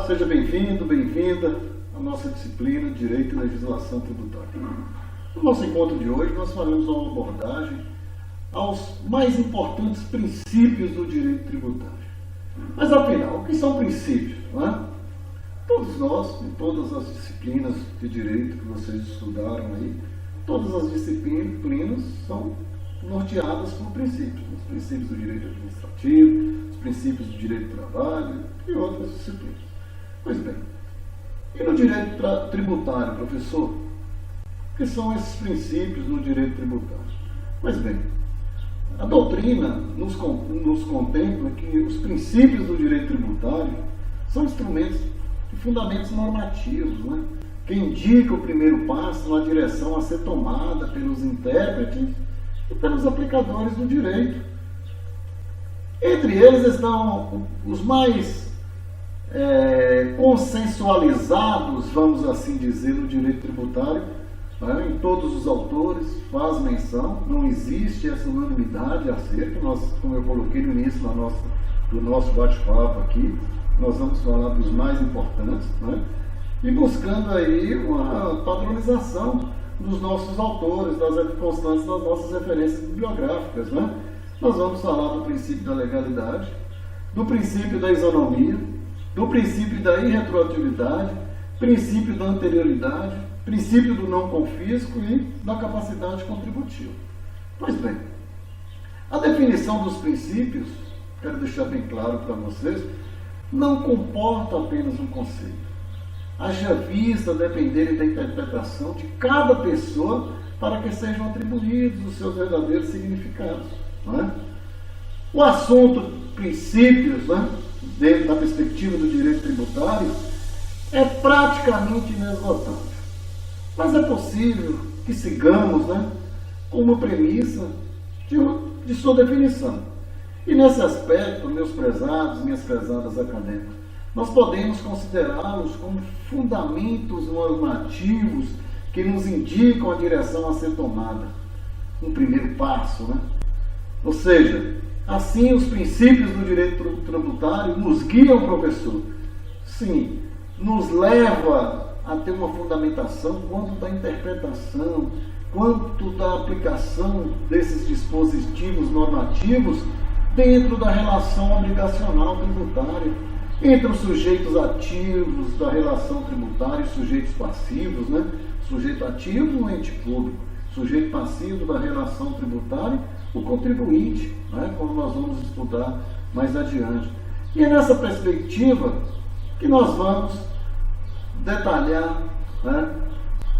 seja bem-vindo, bem-vinda à nossa disciplina de Direito e Legislação Tributária. No nosso encontro de hoje, nós faremos uma abordagem aos mais importantes princípios do direito tributário. Mas, afinal, o que são princípios? Não é? Todos nós, em todas as disciplinas de direito que vocês estudaram aí, todas as disciplinas são norteadas por princípios. Os princípios do direito administrativo, os princípios do direito do trabalho e outras disciplinas. Pois bem, e no direito tributário, professor? O que são esses princípios no direito tributário? Pois bem, a doutrina nos contempla que os princípios do direito tributário são instrumentos e fundamentos normativos, né? Que indicam o primeiro passo na direção a ser tomada pelos intérpretes e pelos aplicadores do direito. Entre eles estão os mais consensualizados, vamos assim dizer, no direito tributário, né? Em todos os autores faz menção, não existe essa unanimidade acerca, como eu coloquei no início do nosso bate-papo aqui, nós vamos falar dos mais importantes, né? E buscando aí uma padronização dos nossos autores, das constantes das nossas referências bibliográficas, né? Nós vamos falar do princípio da legalidade, do princípio da isonomia, do princípio da irretroatividade, princípio da anterioridade, princípio do não confisco e da capacidade contributiva. Pois bem, a definição dos princípios, quero deixar bem claro para vocês, não comporta apenas um conceito. Haja vista dependerem da interpretação de cada pessoa para que sejam atribuídos os seus verdadeiros significados. Não é? O assunto princípios, né, dentro da perspectiva do direito tributário, é praticamente inesgotável. Mas é possível que sigamos, né, com uma premissa de sua definição. E nesse aspecto, meus prezados, minhas prezadas acadêmicas, nós podemos considerá-los como fundamentos normativos que nos indicam a direção a ser tomada. Um primeiro passo, né? Ou seja, assim os princípios do direito tributário nos guiam, professor. Sim, nos leva a ter uma fundamentação quanto da interpretação, quanto da aplicação desses dispositivos normativos dentro da relação obrigacional tributária, entre os sujeitos ativos da relação tributária e sujeitos passivos, né? Sujeito ativo, o ente público, sujeito passivo da relação tributária, o contribuinte, né? Como nós vamos estudar mais adiante. E é nessa perspectiva que nós vamos detalhar, né,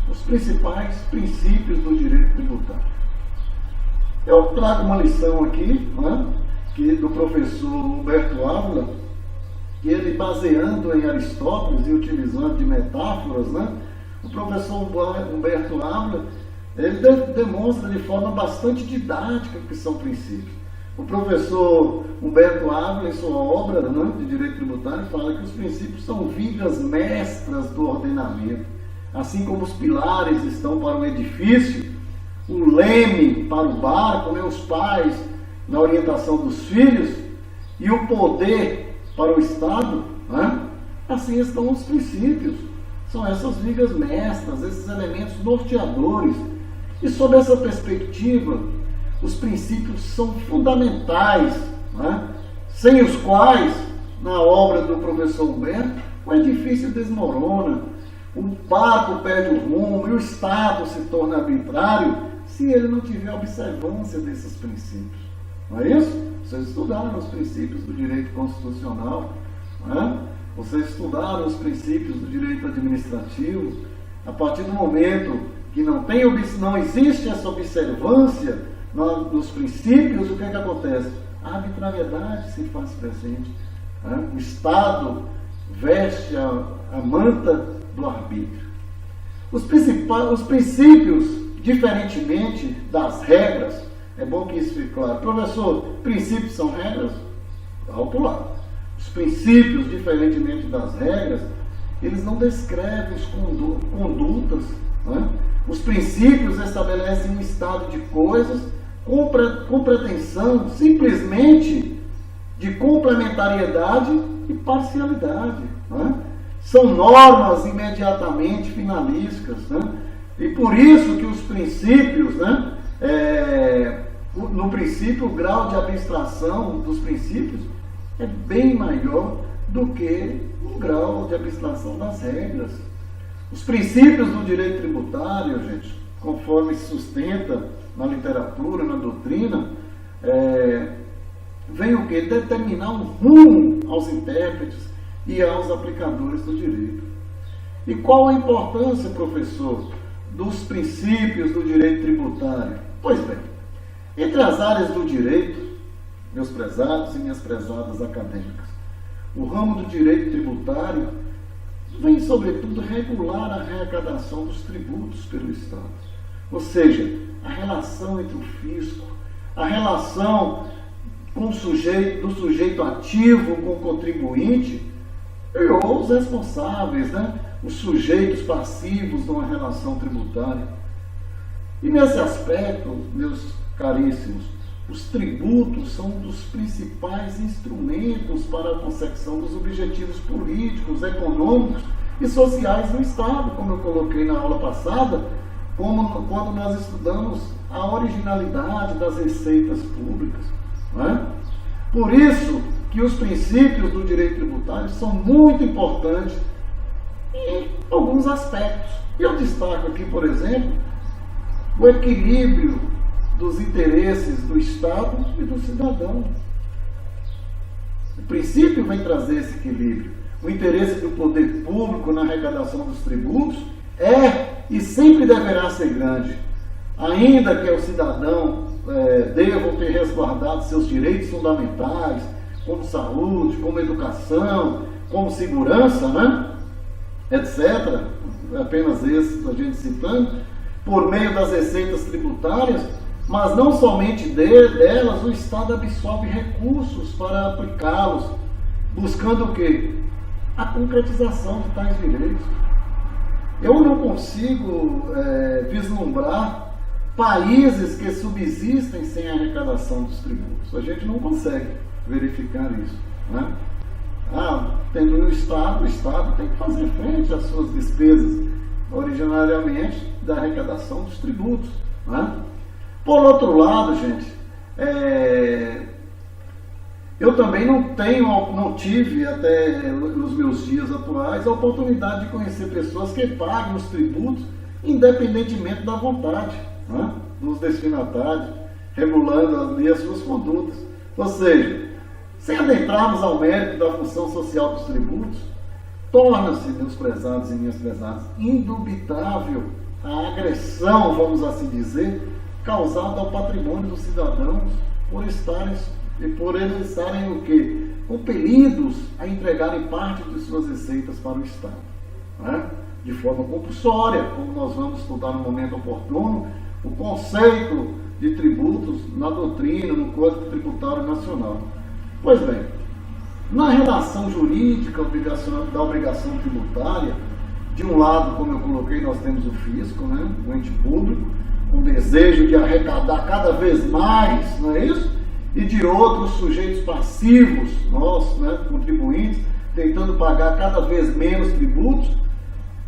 os principais princípios do direito tributário. Eu trago uma lição aqui, né, do professor Humberto Ávila, que ele, baseando em Aristóteles e utilizando de metáforas, né, o professor Humberto Ávila, ele demonstra de forma bastante didática o que são princípios. O professor Humberto Ávila, em sua obra, né, de direito tributário, fala que os princípios são vigas mestras do ordenamento. Assim como os pilares estão para o edifício, o leme para o barco, né, os pais na orientação dos filhos, e o poder para o Estado, né? Assim estão os princípios. São essas vigas mestras, esses elementos norteadores. E sob essa perspectiva, os princípios são fundamentais, né? Sem os quais, na obra do professor Humberto, o edifício desmorona, o barco perde o rumo e o Estado se torna arbitrário se ele não tiver observância desses princípios. Não é isso? Vocês estudaram os princípios do direito constitucional, né? Vocês estudaram os princípios do direito administrativo. A partir do momento que não existe essa observância nos princípios, o que é que acontece? A arbitrariedade se faz presente, né? O Estado veste a manta do arbítrio. Os princípios, diferentemente das regras, é bom que isso fique claro. Professor, princípios são regras? Alto lá. Os princípios, diferentemente das regras, eles não descrevem as condutas, né? Os princípios estabelecem um estado de coisas com pretensão simplesmente de complementariedade e parcialidade, né? são normas imediatamente finalísticas, né? E por isso que os princípios, né, no princípio, o grau de abstração dos princípios é bem maior do que o grau de abstração das regras. Os princípios do direito tributário, gente, conforme se sustenta na literatura, na doutrina, vem o quê? Determinar um rumo aos intérpretes e aos aplicadores do direito. E qual a importância, professor, dos princípios do direito tributário? Pois bem, entre as áreas do direito, meus prezados e minhas prezadas acadêmicas, o ramo do direito tributário vem, sobretudo, regular a arrecadação dos tributos pelo Estado. Ou seja, a relação entre o fisco, a relação do sujeito ativo com o contribuinte ou os responsáveis, né? Os sujeitos passivos de uma relação tributária. E nesse aspecto, meus caríssimos, os tributos são um dos principais instrumentos para a consecução dos objetivos políticos, econômicos e sociais do Estado, como eu coloquei na aula passada, quando nós estudamos a originalidade das receitas públicas. Não é? Por isso que os princípios do direito tributário são muito importantes em alguns aspectos. Eu destaco aqui, por exemplo, o equilíbrio dos interesses do Estado e do cidadão. O princípio vem trazer esse equilíbrio. O interesse do poder público na arrecadação dos tributos é e sempre deverá ser grande, ainda que o cidadão devam ter resguardado seus direitos fundamentais, como saúde, como educação, como segurança, né? etc. Apenas esses a gente citando, por meio das receitas tributárias, mas não somente delas, o Estado absorve recursos para aplicá-los, buscando o quê? A concretização de tais direitos. Eu não consigo vislumbrar países que subsistem sem a arrecadação dos tributos. A gente não consegue verificar isso. Né? Tendo o Estado tem que fazer frente às suas despesas, originariamente da arrecadação dos tributos. Né? Por outro lado, gente, eu também não tive, até nos meus dias atuais, a oportunidade de conhecer pessoas que pagam os tributos independentemente da vontade, né, dos destinatários, regulando ali as suas condutas. Ou seja, sem adentrarmos ao mérito da função social dos tributos, torna-se, meus prezados e minhas prezadas, indubitável a agressão, vamos assim dizer, causada ao patrimônio dos cidadãos por eles estarem o quê? Compelidos a entregarem parte de suas receitas para o Estado, né? De forma compulsória, como nós vamos estudar no momento oportuno, o conceito de tributos na doutrina, no Código Tributário Nacional. Pois bem, na relação jurídica da obrigação tributária, de um lado, como eu coloquei, nós temos o fisco, né? O ente público, com desejo de arrecadar cada vez mais, não é isso? E de outros sujeitos passivos, nós, né, contribuintes, tentando pagar cada vez menos tributos.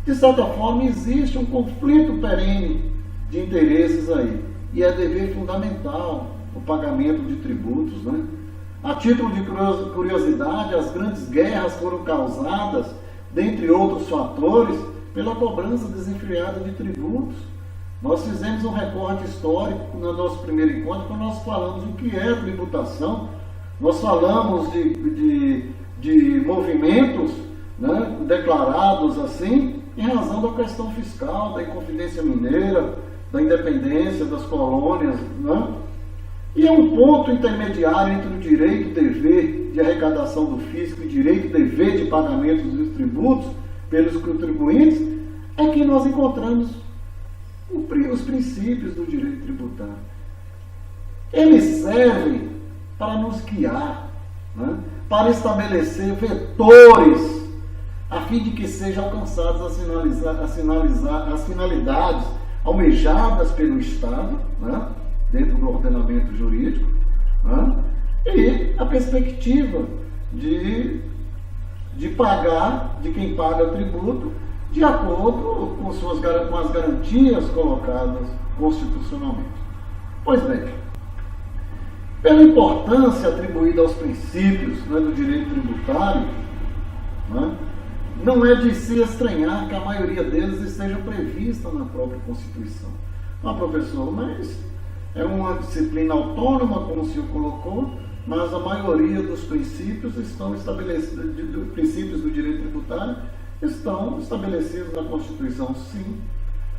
De certa forma, existe um conflito perene de interesses aí. E é dever fundamental o pagamento de tributos. Né? A título de curiosidade, as grandes guerras foram causadas, dentre outros fatores, pela cobrança desenfreada de tributos. Nós fizemos um recorte histórico no nosso primeiro encontro, quando nós falamos o que é tributação. Nós falamos de movimentos, né, declarados assim, em razão da questão fiscal, da Inconfidência Mineira, da independência das colônias. Né? E é um ponto intermediário entre o direito e dever de arrecadação do fisco e direito e dever de pagamento dos tributos pelos contribuintes, é que nós encontramos os princípios do direito tributário. Eles servem para nos guiar, né? Para estabelecer vetores a fim de que sejam alcançadas as finalidades almejadas pelo Estado, né? Dentro do ordenamento jurídico, né? E a perspectiva de de pagar, de quem paga tributo, de acordo com as garantias colocadas constitucionalmente. Pois bem, pela importância atribuída aos princípios, né, do direito tributário, né, não é de se estranhar que a maioria deles esteja prevista na própria Constituição. Ah, professor, mas é uma disciplina autônoma, como o senhor colocou, mas a maioria dos princípios estão estabelecidos, princípios do direito tributário estão estabelecidos na Constituição, sim.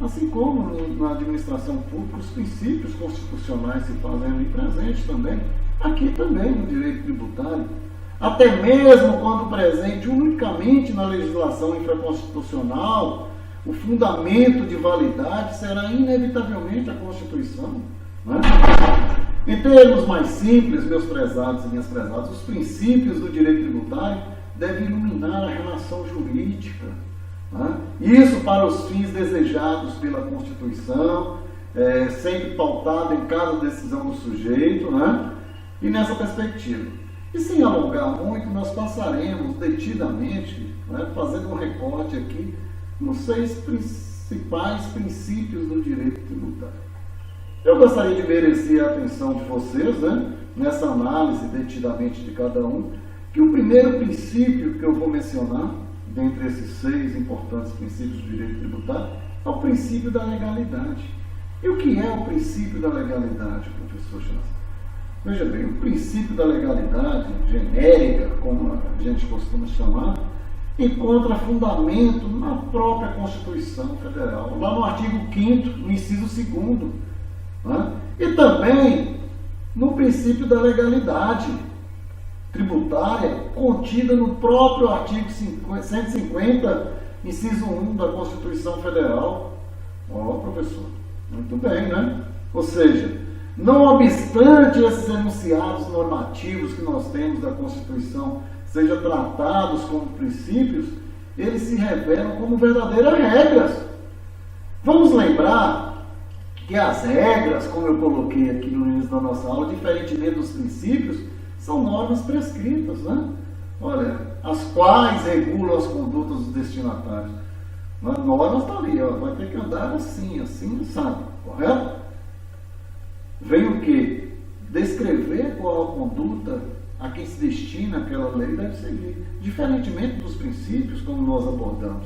Assim como na administração pública, os princípios constitucionais se fazem ali presentes também, aqui também no direito tributário. Até mesmo quando presente unicamente na legislação infraconstitucional, o fundamento de validade será inevitavelmente a Constituição. Né? Em termos mais simples, meus prezados e minhas prezadas, os princípios do direito tributário devem iluminar a relação jurídica. Né? Isso para os fins desejados pela Constituição, sempre pautado em cada decisão do sujeito, né? E nessa perspectiva. E sem alongar muito, nós passaremos detidamente, né, fazendo um recorte aqui, nos 6 principais princípios do direito tributário. Eu gostaria de merecer a atenção de vocês, né, nessa análise detidamente de cada um, que o primeiro princípio que eu vou mencionar, dentre esses 6 importantes princípios do direito tributário, é o princípio da legalidade. E o que é o princípio da legalidade, professor Chance? Veja bem, o princípio da legalidade, genérica, como a gente costuma chamar, encontra fundamento na própria Constituição Federal, lá no artigo 5º, no inciso 2º, né? E também no princípio da legalidade tributária, contida no próprio artigo 150, inciso 1 da Constituição Federal. Ó, professor, muito bem, né? Ou seja, não obstante esses enunciados normativos que nós temos da Constituição sejam tratados como princípios, eles se revelam como verdadeiras regras. Vamos lembrar que as regras, como eu coloquei aqui no início da nossa aula, diferentemente dos princípios, são normas prescritas, né? Olha, as quais regulam as condutas dos destinatários. A norma está ali, ó, vai ter que andar assim, assim, sabe? Correto? Vem o quê? Descrever qual a conduta a quem se destina aquela lei deve seguir, diferentemente dos princípios, como nós abordamos.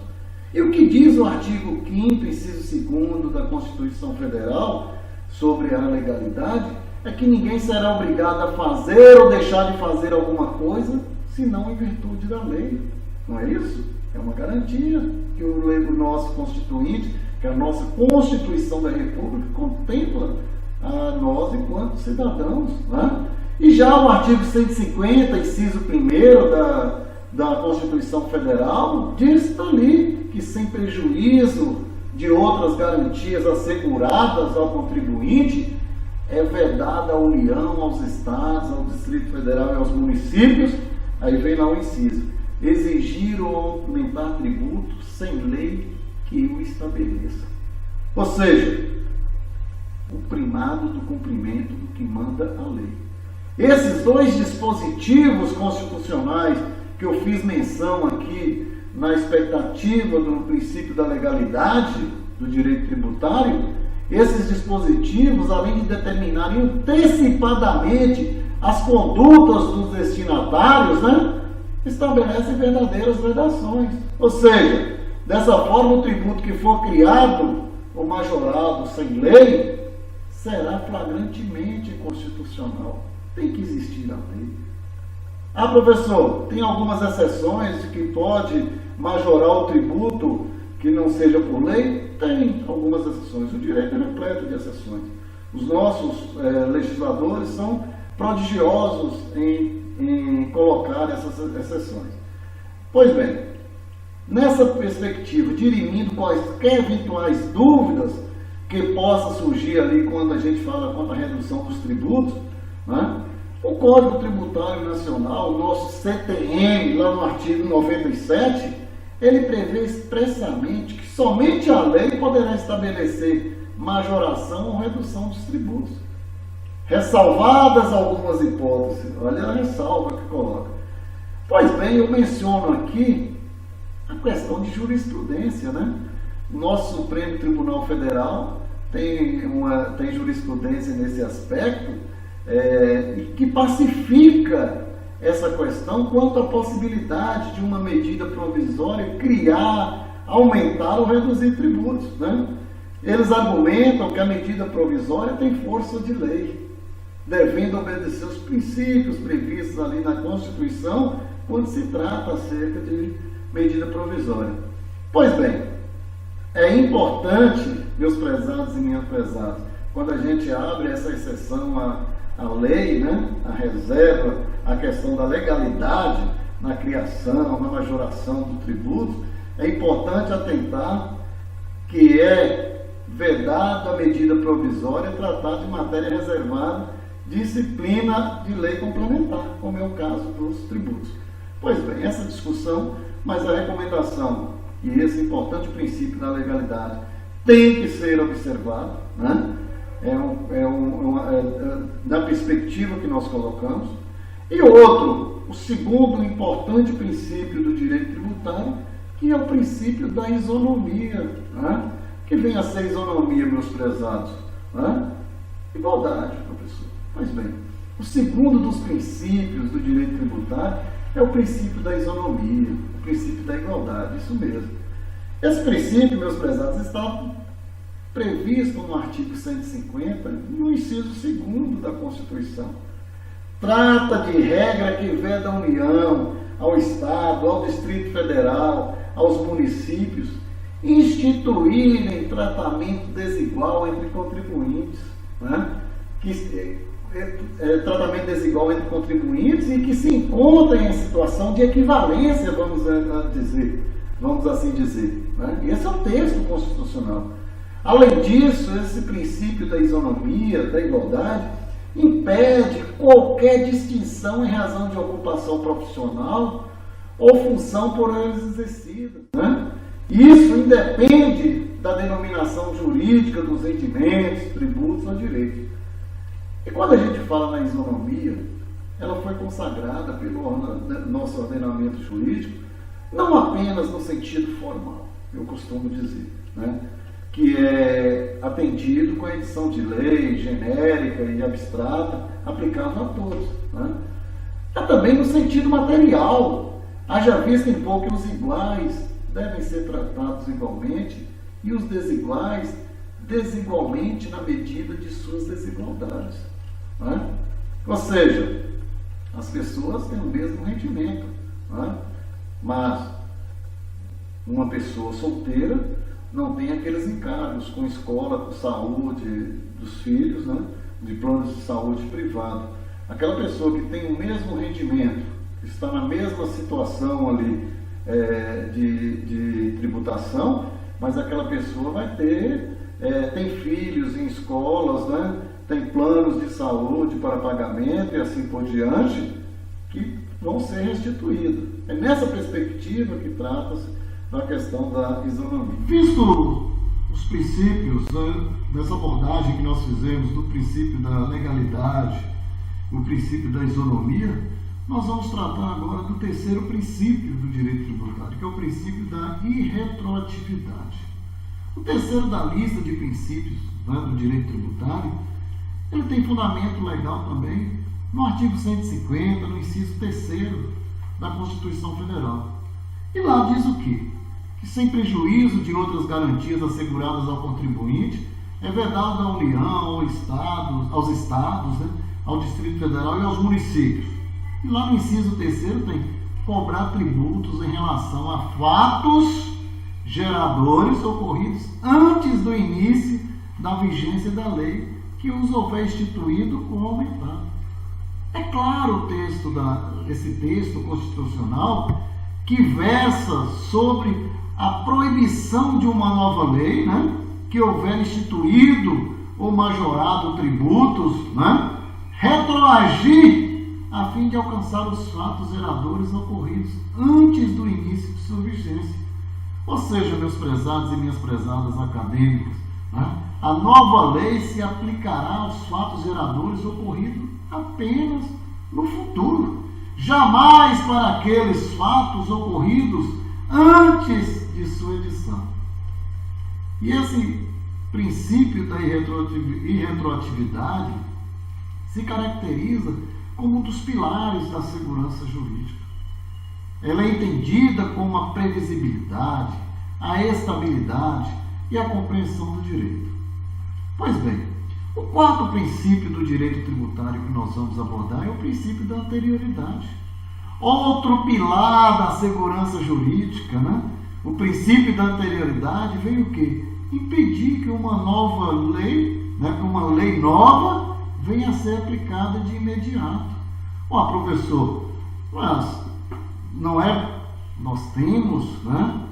E o que diz o artigo 5º, inciso 2º da Constituição Federal sobre a legalidade é que ninguém será obrigado a fazer ou deixar de fazer alguma coisa, senão em virtude da lei. Não é isso? É uma garantia que o nosso Constituinte, que a nossa Constituição da República contempla a nós enquanto cidadãos, né? E já o artigo 150, inciso 1º da Constituição Federal, diz ali que sem prejuízo de outras garantias asseguradas ao contribuinte, é vedada a União, aos Estados, ao Distrito Federal e aos municípios, aí vem lá o inciso, exigir ou aumentar tributo sem lei que o estabeleça. Ou seja, o primado do cumprimento do que manda a lei. Esses 2 dispositivos constitucionais que eu fiz menção aqui na expectativa do princípio da legalidade do direito tributário, esses dispositivos, além de determinarem antecipadamente as condutas dos destinatários, né, estabelecem verdadeiras vedações. Ou seja, dessa forma o tributo que for criado ou majorado sem lei será flagrantemente inconstitucional. Tem que existir a lei. Ah, professor, tem algumas exceções de que pode majorar o tributo que não seja por lei? Tem algumas exceções. O direito é repleto de exceções. Os nossos legisladores são prodigiosos em colocar essas exceções. Pois bem, nessa perspectiva, dirimindo quaisquer eventuais dúvidas que possa surgir ali quando a gente fala quanto à redução dos tributos, né? O Código Tributário Nacional, o nosso CTN, lá no artigo 97, ele prevê expressamente que somente a lei poderá estabelecer majoração ou redução dos tributos. Ressalvadas algumas hipóteses, olha a ressalva que coloca. Pois bem, eu menciono aqui a questão de jurisprudência, né? Nosso Supremo Tribunal Federal tem jurisprudência nesse aspecto, que pacifica essa questão quanto à possibilidade de uma medida provisória criar, aumentar ou reduzir tributos, né? Eles argumentam que a medida provisória tem força de lei, devendo obedecer os princípios previstos ali na Constituição quando se trata acerca de medida provisória. Pois bem, é importante, meus prezados e minhas prezadas, quando a gente abre essa exceção à lei, né, a reserva, a questão da legalidade na criação, na majoração do tributo, é importante atentar que é vedado a medida provisória tratar de matéria reservada, disciplina de lei complementar, como é o caso dos tributos. Pois bem, essa discussão, mas a recomendação e esse importante princípio da legalidade tem que ser observado, né? Na perspectiva que nós colocamos. E outro, o segundo importante princípio do direito tributário, que é o princípio da isonomia, né? Que vem a ser isonomia, meus prezados, né? Igualdade, professor. Pois bem, o segundo dos princípios do direito tributário é o princípio da isonomia, o princípio da igualdade, isso mesmo. Esse princípio, meus prezados, está previsto no artigo 150, no inciso 2º da Constituição. Trata de regra que veda à União, ao Estado, ao Distrito Federal, aos municípios, instituírem tratamento desigual entre contribuintes, né? Tratamento desigual entre contribuintes e que se encontrem em situação de equivalência, vamos assim dizer, né? Esse é o texto constitucional. Além disso, esse princípio da isonomia, da igualdade, impede qualquer distinção em razão de ocupação profissional ou função por eles exercida, né? Isso independe da denominação jurídica dos rendimentos, tributos ou direitos. E quando a gente fala na isonomia, ela foi consagrada pelo nosso ordenamento jurídico, não apenas no sentido formal, eu costumo dizer, né? Que é atendido com a edição de lei genérica e abstrata, aplicável a todos, né? É também no sentido material, haja vista em pouco que os iguais devem ser tratados igualmente e os desiguais desigualmente na medida de suas desigualdades, né? Ou seja, as pessoas têm o mesmo rendimento, né? Mas uma pessoa solteira não tem aqueles encargos com escola, com saúde dos filhos, né? De planos de saúde privado. Aquela pessoa que tem o mesmo rendimento, que está na mesma situação ali de tributação, mas aquela pessoa vai ter, tem filhos em escolas, né? Tem planos de saúde para pagamento e assim por diante, que vão ser restituídos. É nessa perspectiva que trata-se da questão da isonomia. Visto os princípios, né, dessa abordagem que nós fizemos do princípio da legalidade, o princípio da isonomia, nós vamos tratar agora do terceiro princípio do direito tributário, que é o princípio da irretroatividade. O terceiro da lista de princípios, né, do direito tributário, ele tem fundamento legal também no artigo 150, no inciso 3º da Constituição Federal. E lá diz o quê? Que sem prejuízo de outras garantias asseguradas ao contribuinte, é vedado à União, aos Estados, né, ao Distrito Federal e aos municípios. E lá no inciso 3º tem cobrar tributos em relação a fatos geradores ocorridos antes do início da vigência da lei que os houver instituído ou aumentado. É claro esse texto constitucional que versa sobre a proibição de uma nova lei, né, que houver instituído ou majorado tributos, né, retroagir a fim de alcançar os fatos geradores ocorridos antes do início de sua vigência. Ou seja, meus prezados e minhas prezadas acadêmicas, né, a nova lei se aplicará aos fatos geradores ocorridos apenas no futuro jamais para aqueles fatos ocorridos antes de sua edição. E esse princípio da irretroatividade se caracteriza como um dos pilares da segurança jurídica. Ela é entendida como a previsibilidade, a estabilidade e a compreensão do direito. Pois bem, o quarto princípio do direito tributário que nós vamos abordar é o princípio da anterioridade. Outro pilar da segurança jurídica, né? O princípio da anterioridade veio o quê? Impedir que uma nova lei, né, que uma lei nova venha a ser aplicada de imediato. Professor, mas não é? Nós temos, né,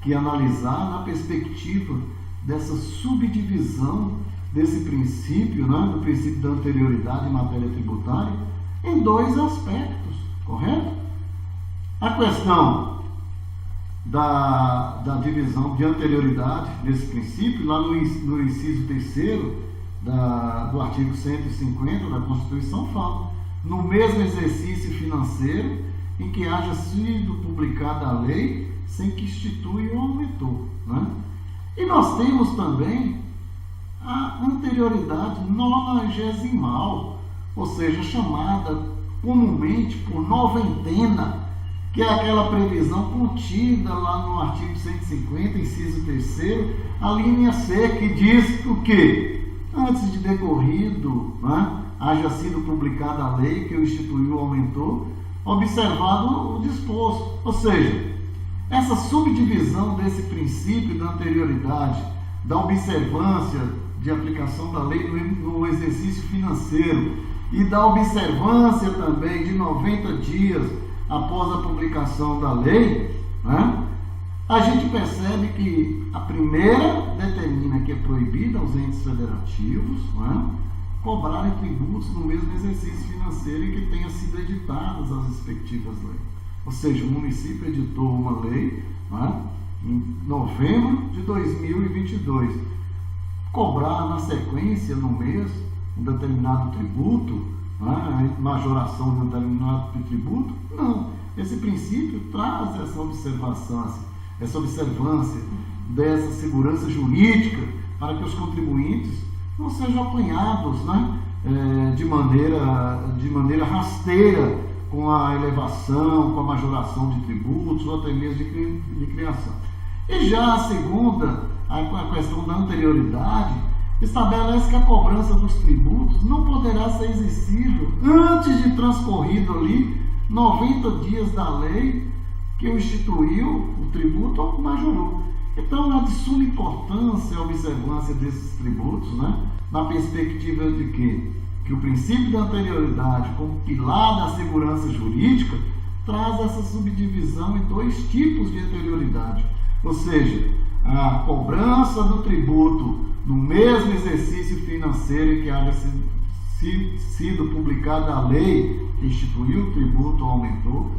que analisar na perspectiva dessa subdivisão desse princípio, né, do princípio da anterioridade em matéria tributária, em dois aspectos, correto? A questão da divisão de anterioridade desse princípio, lá no inciso 3º do artigo 150 da Constituição, fala: no mesmo exercício financeiro em que haja sido publicada a lei sem que institui ou aumentou, né? E nós temos também a anterioridade nonagesimal, ou seja, chamada comumente por noventena, que é aquela previsão contida lá no artigo 150, inciso 3º, a linha C, que diz o quê? Antes de decorrido, né, haja sido publicada a lei que o instituiu ou aumentou, observado o disposto. Ou seja, essa subdivisão desse princípio da anterioridade, da observância de aplicação da lei no exercício financeiro e da observância também de 90 dias após a publicação da lei, né, a gente percebe que a primeira determina que é proibida aos entes federativos, né, cobrarem tributos no mesmo exercício financeiro em que tenha sido editadas as respectivas leis. Ou seja, o município editou uma lei, né, em novembro de 2022. Cobrar na sequência, no mês, um determinado tributo, né, majoração de um determinado tributo, não. Esse princípio traz essa observância dessa segurança jurídica para que os contribuintes não sejam apanhados, né, de maneira rasteira com a elevação, com a majoração de tributos ou até mesmo de criação. E já a segunda, a questão da anterioridade, estabelece que a cobrança dos tributos não poderá ser exercível antes de transcorrido ali 90 dias da lei que o instituiu, o tributo, ou majorou. Então, é de suma importância a observância desses tributos, né, na perspectiva de que o princípio da anterioridade, como pilar da segurança jurídica, traz essa subdivisão em dois tipos de anterioridade. Ou seja, a cobrança do tributo no mesmo exercício financeiro em que haja sido publicada a lei que instituiu o tributo ou aumentou,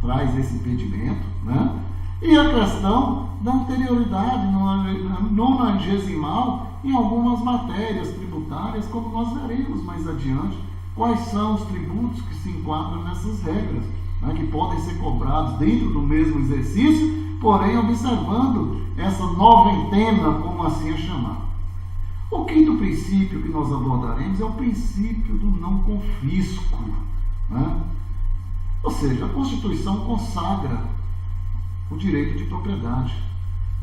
traz esse impedimento, né? E a questão da anterioridade nonagesimal em algumas matérias tributárias, como nós veremos mais adiante, quais são os tributos que se enquadram nessas regras, né, que podem ser cobrados dentro do mesmo exercício, porém observando essa noventena, como assim é chamado. O quinto princípio que nós abordaremos é o princípio do não confisco, né? Ou seja, a Constituição consagra o direito de propriedade,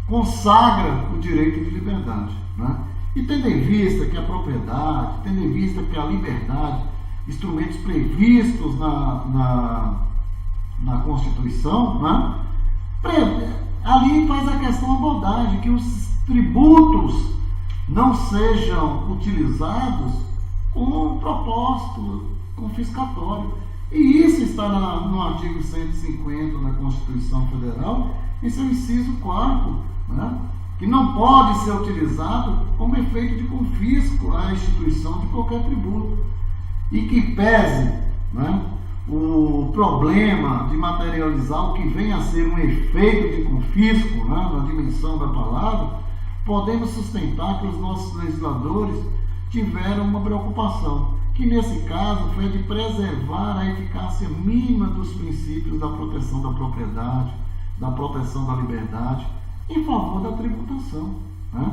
consagra o direito de liberdade, né? E tendo em vista que a propriedade, tendo em vista que a liberdade, instrumentos previstos na Constituição, né, ali faz a questão abordagem, que os tributos não sejam utilizados com um propósito confiscatório. E isso está no artigo 150 da Constituição Federal, em seu inciso 4º, né, que não pode ser utilizado como efeito de confisco à instituição de qualquer tributo. E que pese, né, o problema de materializar o que vem a ser um efeito de confisco, né, na dimensão da palavra, podemos sustentar que os nossos legisladores tiveram uma preocupação, que que nesse caso foi de preservar a eficácia mínima dos princípios da proteção da propriedade, da proteção da liberdade, em favor da tributação. Né?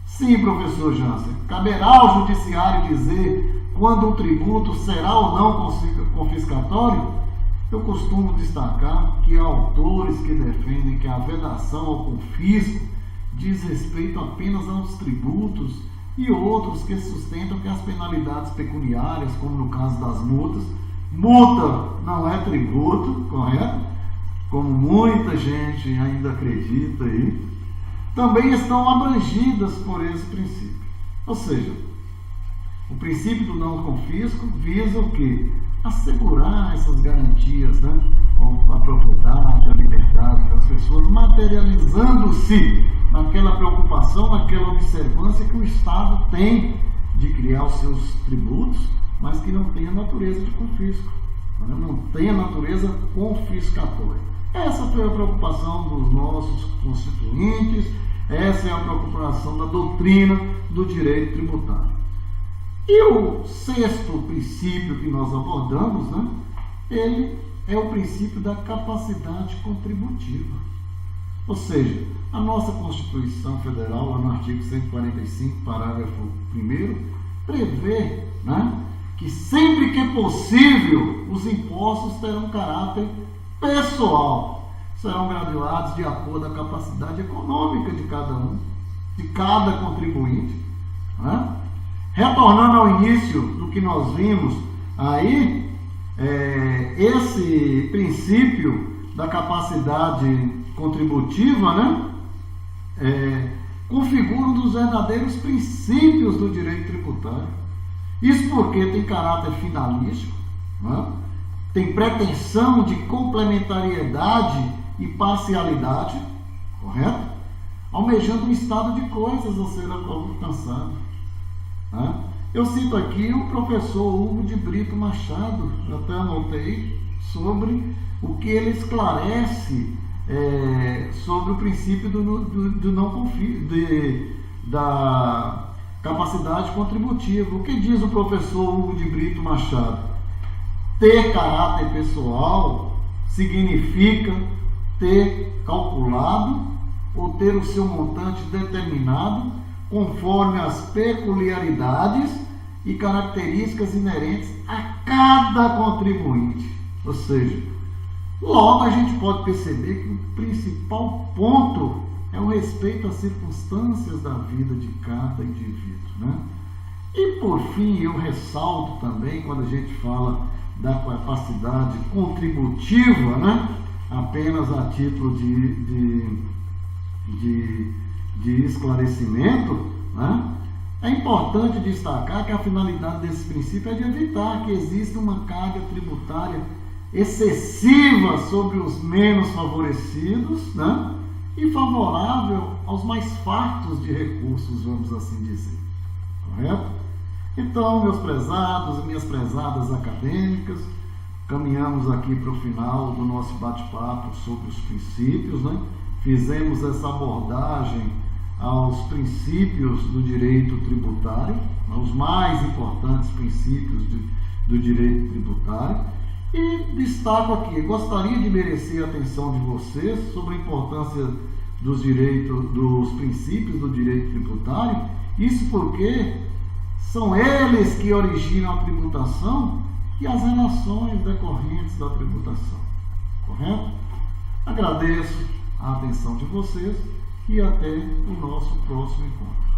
Sim, professor Jansen, caberá ao judiciário dizer quando o tributo será ou não confiscatório? Eu costumo destacar que há autores que defendem que a vedação ao confisco diz respeito apenas aos tributos e outros que sustentam que as penalidades pecuniárias, como no caso das multas, multa não é tributo, correto? Como muita gente ainda acredita aí, também estão abrangidas por esse princípio. Ou seja, o princípio do não confisco visa o quê? Assegurar essas garantias, né? A propriedade, a liberdade das pessoas, materializando-se naquela preocupação, naquela observância que o Estado tem de criar os seus tributos, mas que não tem a natureza de confisco, né? Não tem a natureza confiscatória. Essa foi a preocupação dos nossos constituintes, essa é a preocupação da doutrina do direito tributário. E o sexto princípio que nós abordamos, né, ele é o princípio da capacidade contributiva. Ou seja, a nossa Constituição Federal, lá no artigo 145, parágrafo 1º, prevê, né, que sempre que possível os impostos terão caráter pessoal, serão graduados de acordo com a capacidade econômica de cada um, de cada contribuinte. Né? Retornando ao início do que nós vimos aí, esse princípio da capacidade contributiva, né, configura um dos verdadeiros princípios do direito tributário. Isso porque tem caráter finalístico, né, tem pretensão de complementariedade e parcialidade, correto? Almejando um estado de coisas a ser alcançado. Né? Eu cito aqui o professor Hugo de Brito Machado, eu até anotei, sobre o que ele esclarece sobre o princípio do não confisco, da capacidade contributiva. O que diz o professor Hugo de Brito Machado? Ter caráter pessoal significa ter calculado ou ter o seu montante determinado conforme as peculiaridades e características inerentes a cada contribuinte. Ou seja, logo a gente pode perceber que o principal ponto é o respeito às circunstâncias da vida de cada indivíduo, né? E por fim, eu ressalto também, quando a gente fala da capacidade contributiva, né, apenas a título de esclarecimento, né, é importante destacar que a finalidade desse princípio é de evitar que exista uma carga tributária excessiva sobre os menos favorecidos, né, e favorável aos mais fartos de recursos, vamos assim dizer. Correto? Então, meus prezados e minhas prezadas acadêmicas, caminhamos aqui para o final do nosso bate-papo sobre os princípios, né? Fizemos essa abordagem aos princípios do direito tributário, aos mais importantes princípios do direito tributário, e destaco aqui, gostaria de merecer a atenção de vocês sobre a importância dos princípios do direito tributário, isso porque são eles que originam a tributação e as relações decorrentes da tributação. Correto? Agradeço a atenção de vocês e até o nosso próximo encontro.